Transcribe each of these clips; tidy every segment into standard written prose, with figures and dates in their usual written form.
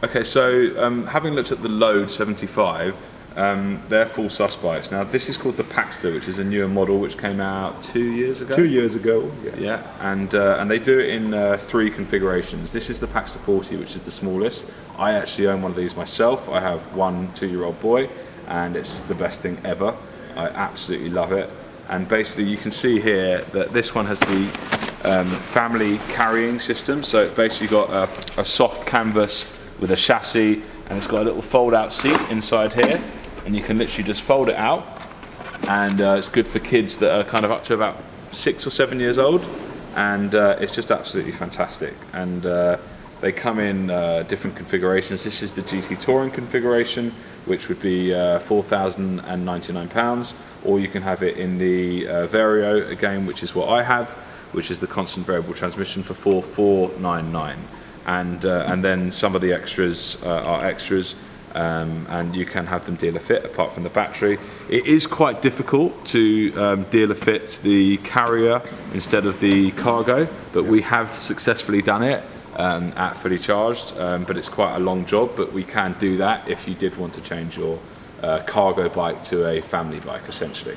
Okay, so having looked at the Load 75, they're full sus bikes. Now this is called the Packster, which is a newer model which came out 2 years ago. 2 years ago, yeah. Yeah, and they do it in 3 configurations. This is the Packster 40, which is the smallest. I actually own one of these myself. I have one 2-year-old boy, and it's the best thing ever. I absolutely love it. And basically you can see here that this one has the family carrying system. So it's basically got a soft canvas with a chassis, and it's got a little fold out seat inside here, and you can literally just fold it out, and it's good for kids that are kind of up to about 6 or 7 years old, and it's just absolutely fantastic. And they come in different configurations. This is the GT Touring configuration, which would be £4,099, or you can have it in the Vario again, which is what I have, which is the constant variable transmission for £4,499. And then some of the extras are extras, and you can have them dealer fit apart from the battery. It is quite difficult to dealer fit the carrier instead of the cargo, but we have successfully done it at Fully Charged, but it's quite a long job, but we can do that if you did want to change your cargo bike to a family bike essentially.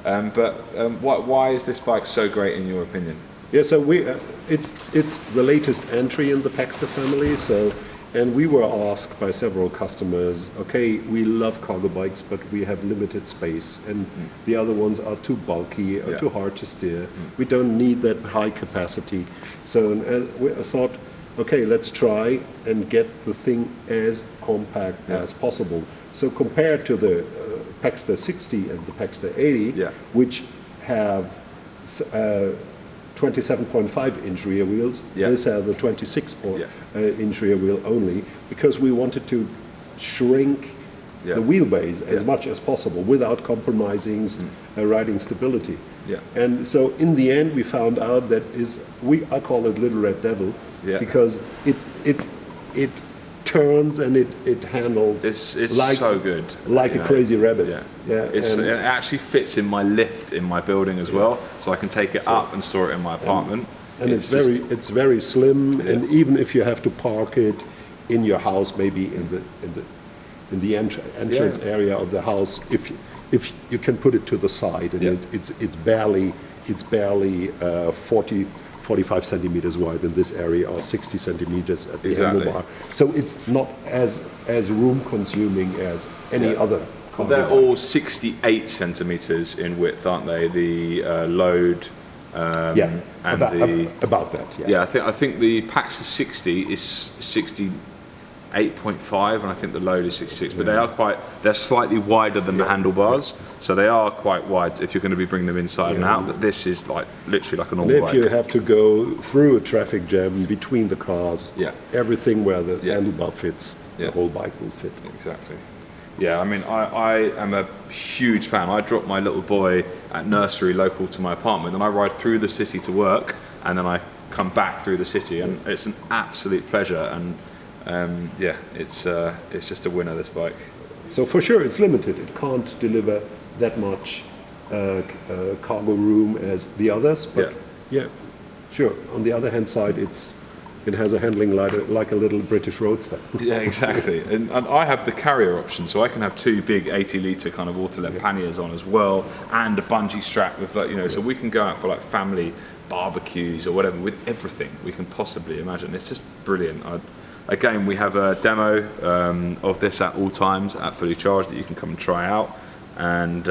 Why is this bike so great in your opinion? Yeah, so it's the latest entry in the Packster family. And we were asked by several customers, okay, we love cargo bikes, but we have limited space, and the other ones are too bulky or too hard to steer. We don't need that high capacity. So we thought, okay, let's try and get the thing as compact as possible. So compared to the Packster 60 and the Packster 80, which have 27.5-inch rear wheels. This has the 26-inch rear wheel only, because we wanted to shrink the wheelbase as much as possible without compromising riding stability. And so in the end we found out that I call it Little Red Devil, because it turns and it handles it's like, so good, like a crazy rabbit. It actually fits in my lift in my building as well, so I can take it up and store it in my apartment. And it's very slim, and even if you have to park it in your house, maybe in the entrance area of the house, if you can put it to the side, and it's barely 45 centimeters wide in this area, or 60 centimeters at the handlebar. So it's not as room consuming as any other car. They're all 68 centimeters in width, aren't they? The Load. And about that. I think the Packster 60 is 68.5, and I think the Load is 66. But they're slightly wider than the handlebars, so they are quite wide if you're going to be bringing them inside and out. But this is literally like a normal bike. If you have to go through a traffic jam between the cars, everything where the handlebar fits, the whole bike will fit. Exactly. Yeah, I mean, I am a huge fan. I drop my little boy at nursery local to my apartment, and I ride through the city to work, and then I come back through the city, and it's an absolute pleasure. And it's just a winner, this bike. So for sure, it's limited. It can't deliver that much cargo room as the others, but sure. On the other hand side, it has a handling like a little British roadster. Yeah, exactly. And I have the carrier option, so I can have 2 big 80-litre kind of autolet panniers on as well, and a bungee strap with so we can go out for family barbecues or whatever with everything we can possibly imagine. It's just brilliant. Again, we have a demo of this at all times at Fully Charged that you can come and try out, and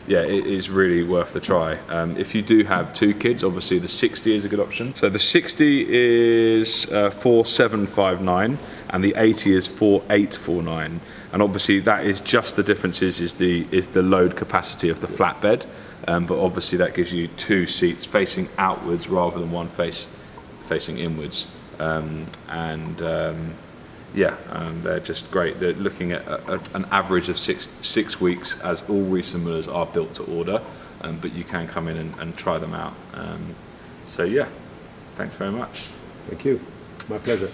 it is really worth the try. If you do have 2 kids, obviously the 60 is a good option. So the 60 is 4,759, and the 80 is 4,849. And obviously that is just the differences is the load capacity of the flatbed, but obviously that gives you 2 seats facing outwards rather than one facing inwards. They're just great. They're looking at an average of six weeks, as all Riese Mullers are built to order, but you can come in and try them out. Thanks very much. Thank you. My pleasure.